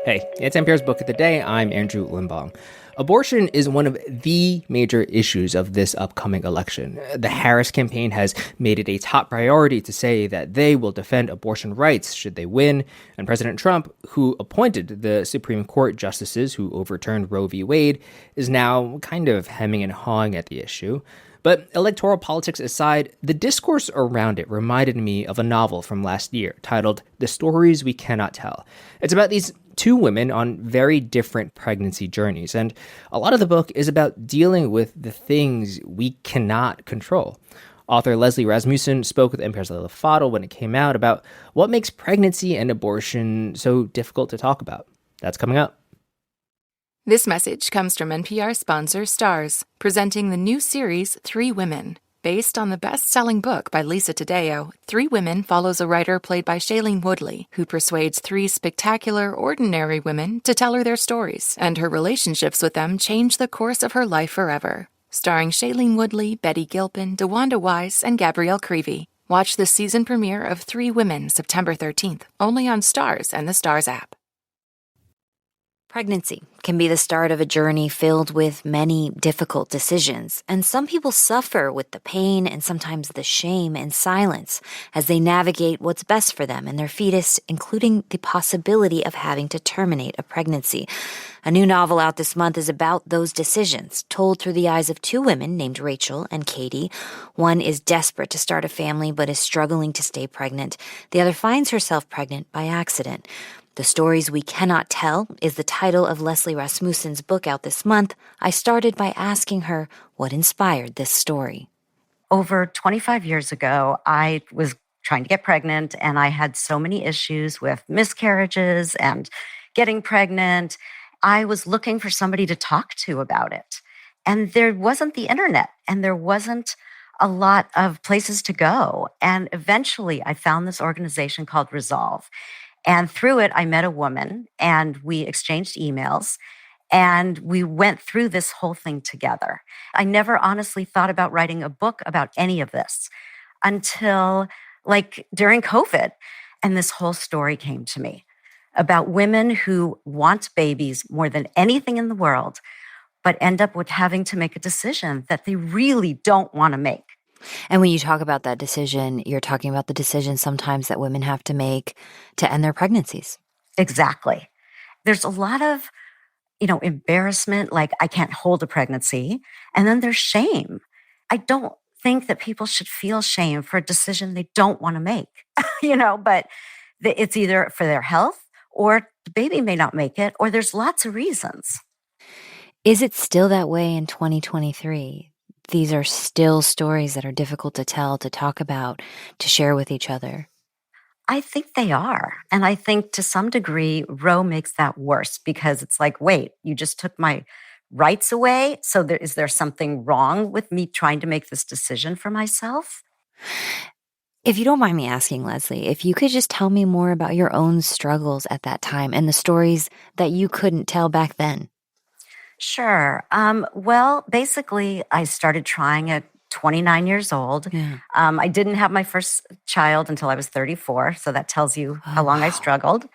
Hey, it's NPR's Book of the Day. I'm Andrew Limbong. Abortion is one of the major issues of this upcoming election. The Harris campaign has made it a top priority to say that they will defend abortion rights should they win. And President Trump, who appointed the Supreme Court justices who overturned Roe v. Wade, is now kind of hemming and hawing at the issue. But electoral politics aside, the discourse around it reminded me of a novel from last year titled The Stories We Cannot Tell. It's about these two women on very different pregnancy journeys, and a lot of the book is about dealing with the things we cannot control. Author Leslie Rasmussen spoke with NPR's Leila Fadel when it came out about what makes pregnancy and abortion so difficult to talk about. That's coming up. This message comes from NPR sponsor Stars, presenting the new series 3 Women. Based on the best-selling book by Lisa Taddeo, 3 Women follows a writer played by Shailene Woodley, who persuades 3 spectacular, ordinary women to tell her their stories, and her relationships with them change the course of her life forever. Starring Shailene Woodley, Betty Gilpin, DeWanda Wise, and Gabrielle Creevy. Watch the season premiere of 3 Women September 13th, only on Stars and the Stars app. Pregnancy can be the start of a journey filled with many difficult decisions, and some people suffer with the pain and sometimes the shame and silence as they navigate what's best for them and their fetus, including the possibility of having to terminate a pregnancy. A new novel out this month is about those decisions, told through the eyes of 2 women named Rachel and Katie. One is desperate to start a family but is struggling to stay pregnant. The other finds herself pregnant by accident. The Stories We Cannot Tell is the title of Leslie Rasmussen's book out this month. I started by asking her what inspired this story. Over 25 years ago, I was trying to get pregnant, and I had so many issues with miscarriages and getting pregnant. I was looking for somebody to talk to about it. And there wasn't the internet, and there wasn't a lot of places to go. And eventually, I found this organization called Resolve. And through it, I met a woman and we exchanged emails and we went through this whole thing together. I never honestly thought about writing a book about any of this until during COVID. And this whole story came to me about women who want babies more than anything in the world, but end up with having to make a decision that they really don't want to make. And when you talk about that decision, you're talking about the decision sometimes that women have to make to end their pregnancies. Exactly. There's a lot of, embarrassment, like I can't hold a pregnancy. And then there's shame. I don't think that people should feel shame for a decision they don't want to make, but it's either for their health or the baby may not make it, or there's lots of reasons. Is it still that way in 2023? These are still stories that are difficult to tell, to talk about, to share with each other. I think they are. And I think to some degree, Roe makes that worse because it's like, wait, you just took my rights away? So is there something wrong with me trying to make this decision for myself? If you don't mind me asking, Leslie, if you could just tell me more about your own struggles at that time and the stories that you couldn't tell back then. Sure. Well, basically, I started trying at 29 years old. Yeah. I didn't have my first child until I was 34, so that tells you how long I struggled.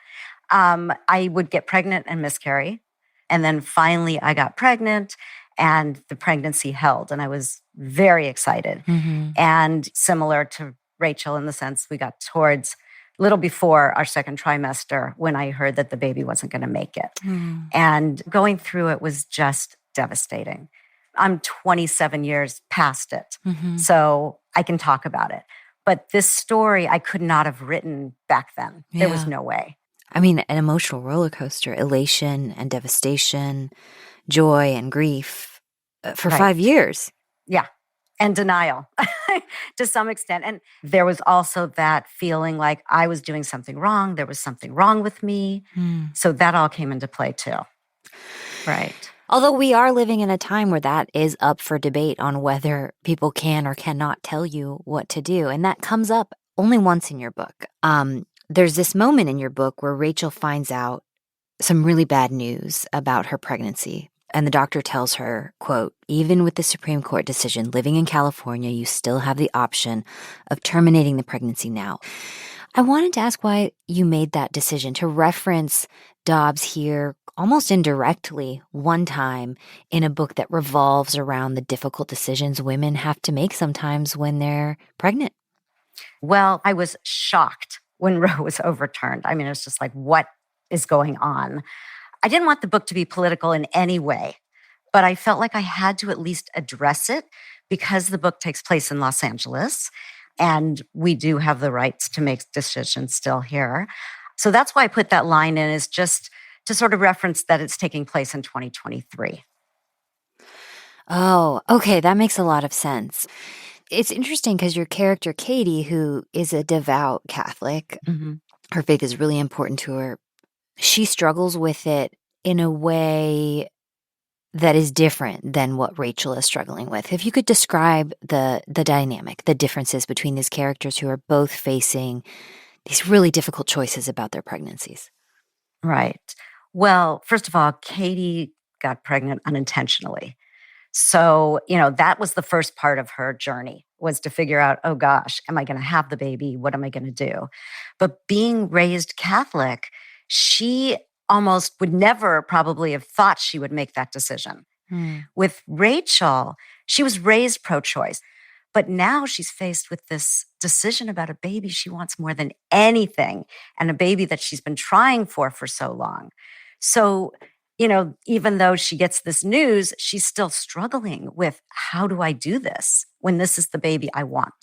I would get pregnant and miscarry, and then finally I got pregnant, and the pregnancy held, and I was very excited. Mm-hmm. And similar to Rachel in the sense we got towards little before our second trimester when I heard that the baby wasn't going to make it. Mm. And going through it was just devastating. I'm 27 years past it, so I can talk about it. But this story I could not have written back then. Yeah. There was no way. I mean, an emotional roller coaster, elation and devastation, joy and grief for 5 years. Yeah. And denial to some extent. And there was also that feeling like I was doing something wrong. There was something wrong with me. So that all came into play too. Right. Although we are living in a time where that is up for debate on whether people can or cannot tell you what to do. And that comes up only once in your book. There's this moment in your book where Rachel finds out some really bad news about her pregnancy. And the doctor tells her, quote, even with the Supreme Court decision, living in California, you still have the option of terminating the pregnancy now. I wanted to ask why you made that decision to reference Dobbs here almost indirectly one time in a book that revolves around the difficult decisions women have to make sometimes when they're pregnant. Well, I was shocked when Roe was overturned. I mean, it's just like, what is going on? I didn't want the book to be political in any way, but I felt like I had to at least address it because the book takes place in Los Angeles and we do have the rights to make decisions still here. So that's why I put that line in, is just to sort of reference that it's taking place in 2023. Oh, okay. That makes a lot of sense. It's interesting because your character, Katie, who is a devout Catholic, her faith is really important to her. She struggles with it in a way that is different than what Rachel is struggling with. If you could describe the dynamic, the differences between these characters who are both facing these really difficult choices about their pregnancies. Right. Well, first of all, Katie got pregnant unintentionally. So, that was the first part of her journey, was to figure out, oh gosh, am I going to have the baby? What am I going to do? But being raised Catholic, she almost would never probably have thought she would make that decision. With Rachel, she was raised pro-choice, but now she's faced with this decision about a baby she wants more than anything, and a baby that she's been trying for so long. So, even though she gets this news, she's still struggling with, how do I do this when this is the baby I want?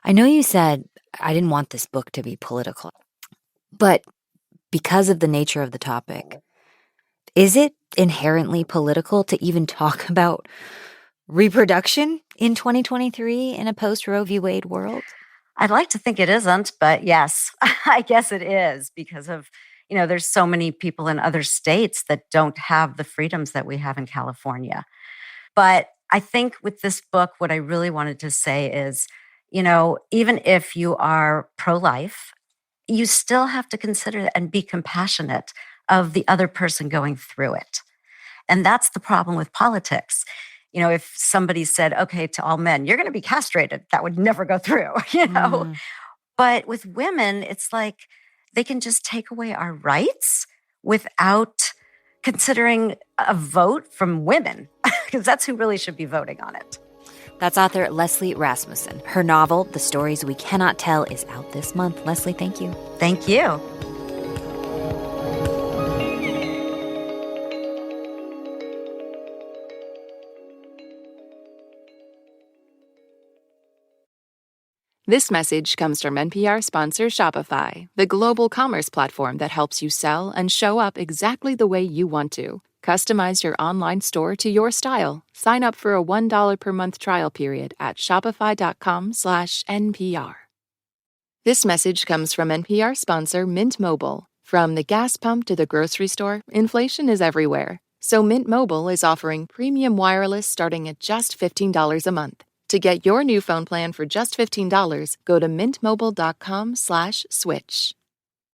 I know you said I didn't want this book to be political, but because of the nature of the topic, is it inherently political to even talk about reproduction in 2023 in a post-Roe v. Wade world? I'd like to think it isn't, but yes, I guess it is, because of, there's so many people in other states that don't have the freedoms that we have in California. But I think with this book, what I really wanted to say is, even if you are pro-life, you still have to consider and be compassionate of the other person going through it. And that's the problem with politics. If somebody said, okay, to all men, you're going to be castrated, that would never go through, But with women, it's like they can just take away our rights without considering a vote from women, because that's who really should be voting on it. That's author Leslie Rasmussen. Her novel, The Stories We Cannot Tell, is out this month. Leslie, thank you. Thank you. This message comes from NPR sponsor Shopify, the global commerce platform that helps you sell and show up exactly the way you want to. Customize your online store to your style. Sign up for a $1 per month trial period at shopify.com/NPR. This message comes from NPR sponsor Mint Mobile. From the gas pump to the grocery store, inflation is everywhere. So Mint Mobile is offering premium wireless starting at just $15 a month. To get your new phone plan for just $15, go to mintmobile.com/switch.